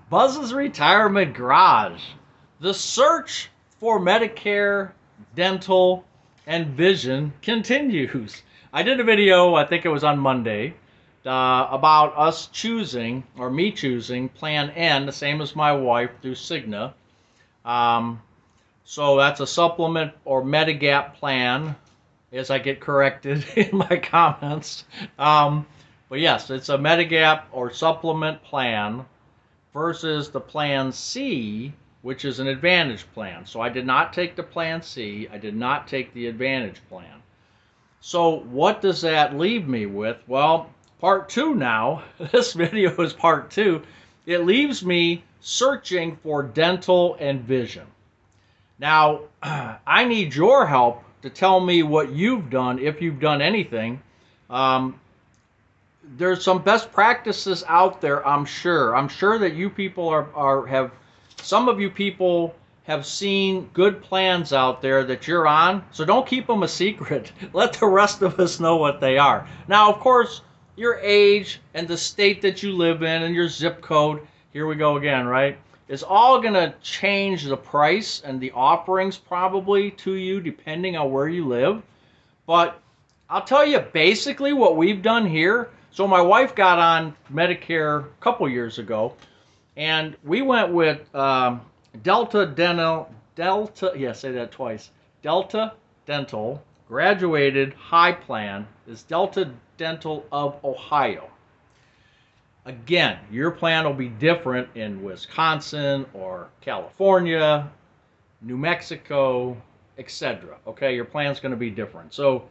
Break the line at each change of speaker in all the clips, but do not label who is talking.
Buzz's Retirement Garage. The search for Medicare, dental, and vision continues. I did a video, I think it was on Monday, about us choosing, or me choosing, Plan N, the same as my wife, through Cigna. So that's a supplement or Medigap plan, as I get corrected in my comments. But yes, it's a Medigap or supplement plan versus the Plan C, which is an Advantage plan. So I did not take the Plan C. I did not take the Advantage plan. So what does that leave me with? Well, part two now. This video is part two. It leaves me searching for dental and vision. Now, I need your help to tell me what you've done, if you've done anything. There's some best practices out there, I'm sure. I'm sure that you people some of you people have seen good plans out there that you're on, so don't keep them a secret. Let the rest of us know what they are. Now, of course, your age and the state that you live in and your zip code, here we go again, right, is all going to change the price and the offerings probably to you depending on where you live. But I'll tell you basically what we've done here. So my wife got on Medicare a couple years ago, and we went with Delta Dental, say that twice, Delta Dental Graduated High Plan is Delta Dental of Ohio. Again, your plan will be different in Wisconsin or California, New Mexico, etc. Okay, your plan's going to be different. So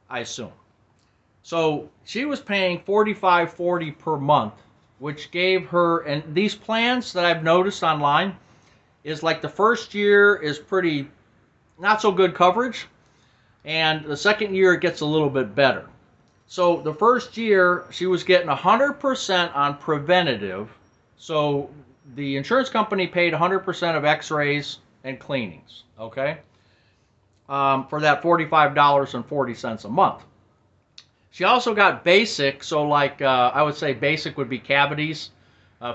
I assume. So she was paying $45.40 per month, which gave her, and these plans that I've noticed online is like the first year is pretty not so good coverage, and the second year it gets a little bit better. So the first year she was getting 100% on preventative. So the insurance company paid 100% of x-rays and cleanings, okay, for that $45.40 a month. She also got basic, so like I would say basic would be cavities,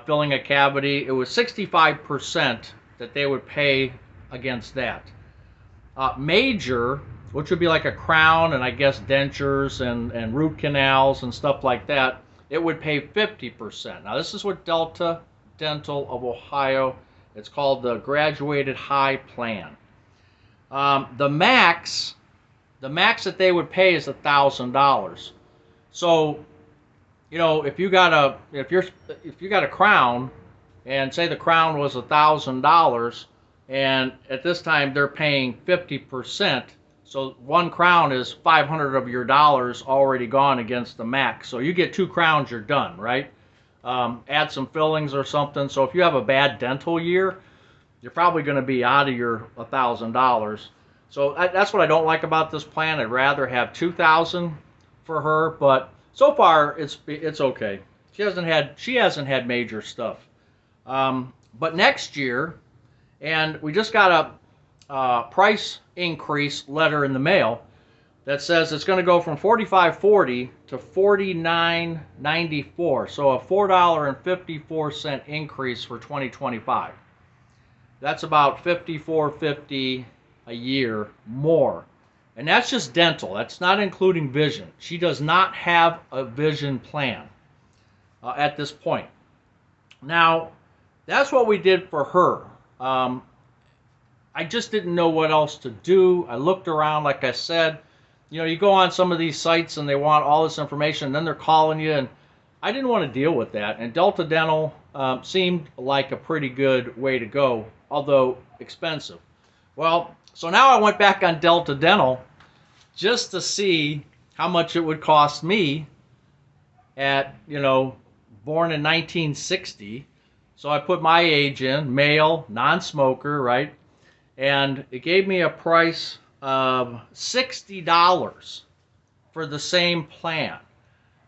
filling a cavity. It was 65% that they would pay against that. Major, which would be like a crown and I guess dentures and root canals and stuff like that, it would pay 50%. Now this is what Delta Dental of Ohio, it's called the Graduated High Plan. The max that they would pay is $1,000. So, you know, if you got a crown, and say the crown was $1,000, and at this time they're paying 50%, so one crown is 500 of your dollars already gone against the max. So you get two crowns, you're done, right? Add some fillings or something. So if you have a bad dental year, you're probably going to be out of your $1,000. So that's what I don't like about this plan. I'd rather have $2,000 for her, but so far it's okay. She hasn't had major stuff. But next year, and we just got a price increase letter in the mail that says it's going to go from $45.40 to $49.94. So a $4.54 increase for 2025. That's about $54.50 a year more. And that's just dental. That's not including vision. She does not have a vision plan at this point. Now, that's what we did for her. I just didn't know what else to do. I looked around, like I said. You know, you go on some of these sites and they want all this information, and then they're calling you, and I didn't want to deal with that. And Delta Dental seemed like a pretty good way to go, although expensive. Well, so now I went back on Delta Dental just to see how much it would cost me at, you know, born in 1960. So I put my age in, male, non-smoker, right? And it gave me a price of $60 for the same plan.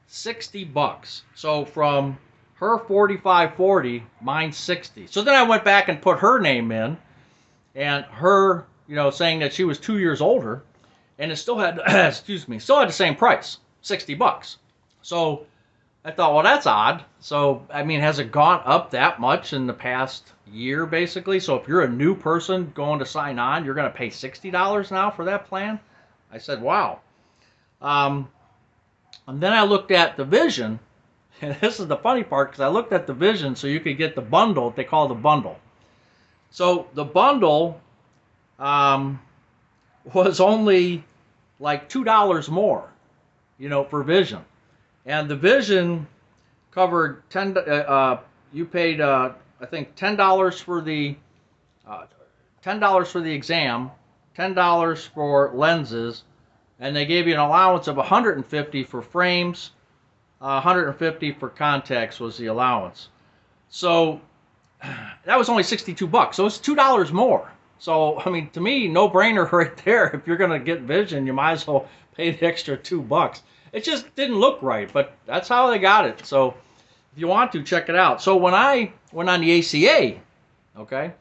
$60. So from her $45.40, mine $60. So then I went back and put her name in, and her, you know, saying that she was 2 years older, and it still had, excuse me, still had the same price, $60. So I thought, well, that's odd. So, I mean, has it gone up that much in the past year, basically? So if you're a new person going to sign on, you're going to pay $60 now for that plan? I said, wow. Um, and then I looked at the vision, and this is the funny part, because I looked at the vision so you could get the bundle, they call the bundle. So the bundle um, was only like $2 more, for vision. And the vision covered you paid I think $10 for the $10 for the exam, $10 for lenses, and they gave you an allowance of $150 for frames, $150 for contacts was the allowance. So that was only $62. So it's $2 more. So I mean, to me, no brainer right there. If you're gonna get vision, you might as well pay the extra $2. It just didn't look right, but that's how they got it. So if you want to, check it out. So when I went on the ACA, okay,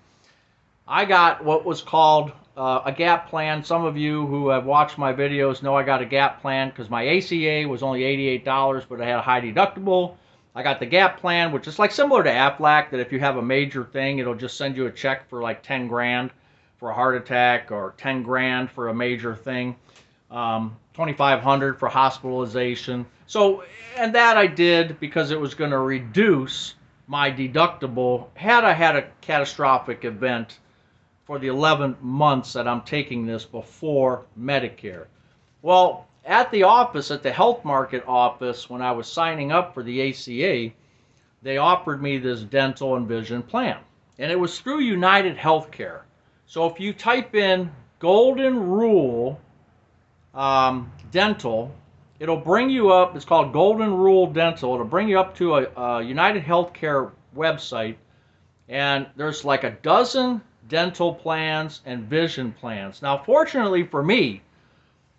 I got what was called a gap plan. Some of you who have watched my videos know I got a gap plan because my ACA was only $88, but I had a high deductible. I got the gap plan, which is like similar to Aflac, that if you have a major thing, it'll just send you a check for like 10 grand for a heart attack or 10 grand for a major thing. 2,500 for hospitalization. So, and that I did because it was going to reduce my deductible had I had a catastrophic event for the 11 months that I'm taking this before Medicare. Well, at the office, at the health market office, when I was signing up for the ACA, they offered me this dental and vision plan. And it was through United Healthcare. So if you type in Golden Rule dental, it'll bring you up. It's called Golden Rule Dental. It'll bring you up to a United Healthcare website, and there's like a dozen dental plans and vision plans. Now, fortunately for me,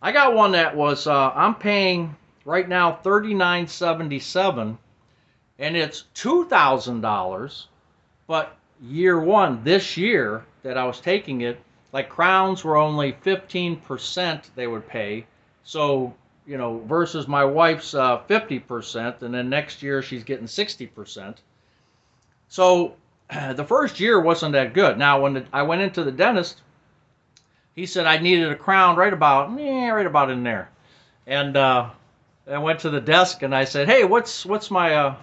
I got one that was I'm paying right now $39.77, and it's $2,000. But year one, this year that I was taking it, like crowns were only 15% they would pay. So, versus my wife's 50%, and then next year she's getting 60%. So the first year wasn't that good. Now, when I went into the dentist, he said I needed a crown right about in there. And I went to the desk and I said, hey, what's my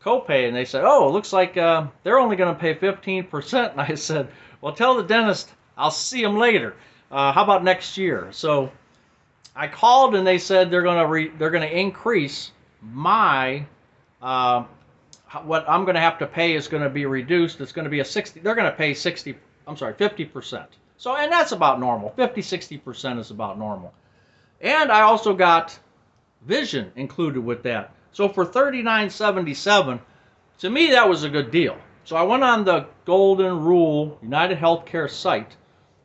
copay? And they said, oh, it looks like they're only going to pay 15%. And I said, well, tell the dentist I'll see them later. How about next year? So I called and they said they're going to increase my what I'm going to have to pay is going to be reduced. It's going to be a 60. They're going to pay 50%. So, and that's about normal. 50-60% is about normal. And I also got vision included with that. So for $39.77, to me that was a good deal. So I went on the Golden Rule United Healthcare site,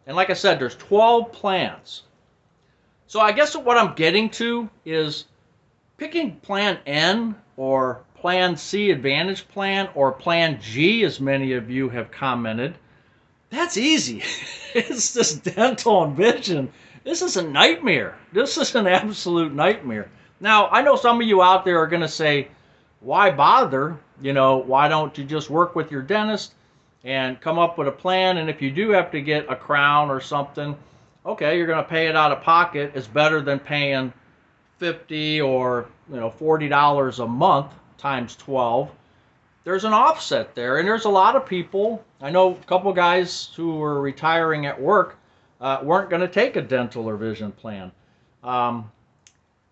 and like I said, there's 12 plans. So I guess what I'm getting to is picking Plan N or Plan C Advantage Plan or Plan G, as many of you have commented. That's easy. It's this dental and vision. This is a nightmare. This is an absolute nightmare. Now, I know some of you out there are going to say, why bother? Why don't you just work with your dentist and come up with a plan? And if you do have to get a crown or something, okay, you're going to pay it out of pocket. It's better than paying $50 or $40 a month times 12. There's an offset there, and there's a lot of people. I know a couple guys who were retiring at work weren't going to take a dental or vision plan.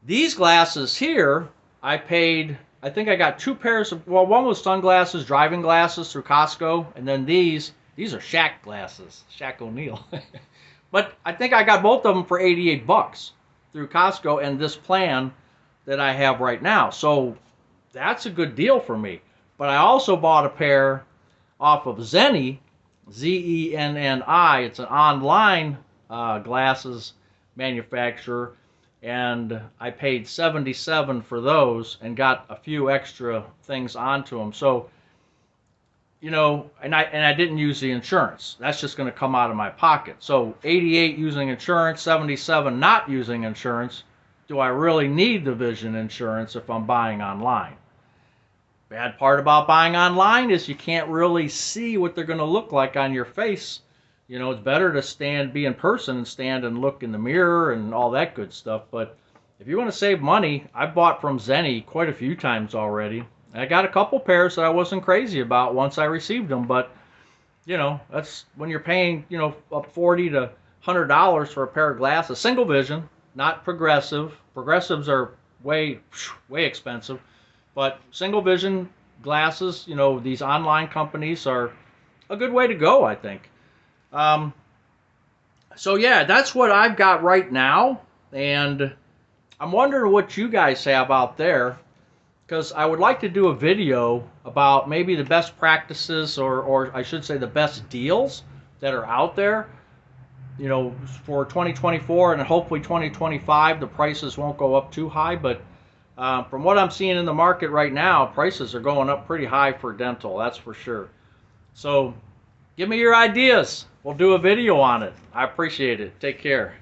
These glasses here, I think I got 2 pairs of, well, one was sunglasses, driving glasses through Costco, and then these are Shaq glasses, Shaq O'Neal. But I think I got both of them for $88 through Costco and this plan that I have right now. So that's a good deal for me. But I also bought a pair off of Zenni, Zenni. It's an online glasses manufacturer, and I paid $77 for those and got a few extra things onto them. So, and I didn't use the insurance. That's just going to come out of my pocket. So 88 using insurance, 77 not using insurance. Do I really need the vision insurance if I'm buying online? Bad part about buying online is you can't really see what they're going to look like on your face. You know, it's better to be in person and stand and look in the mirror and all that good stuff. But if you want to save money, I've bought from Zenni quite a few times already. I got a couple pairs that I wasn't crazy about once I received them, but you know, that's when you're paying, you know, up $40 to $100 for a pair of glasses, single vision, not progressive. Progressives are way expensive, but single vision glasses, you know, these online companies are a good way to go, I think. So yeah, that's what I've got right now, and I'm wondering what you guys have out there, because I would like to do a video about maybe the best practices, or I should say the best deals that are out there, you know, for 2024, and hopefully 2025 the prices won't go up too high, but from what I'm seeing in the market right now, prices are going up pretty high for dental, that's for sure. So give me your ideas. We'll do a video on it. I appreciate it. Take care.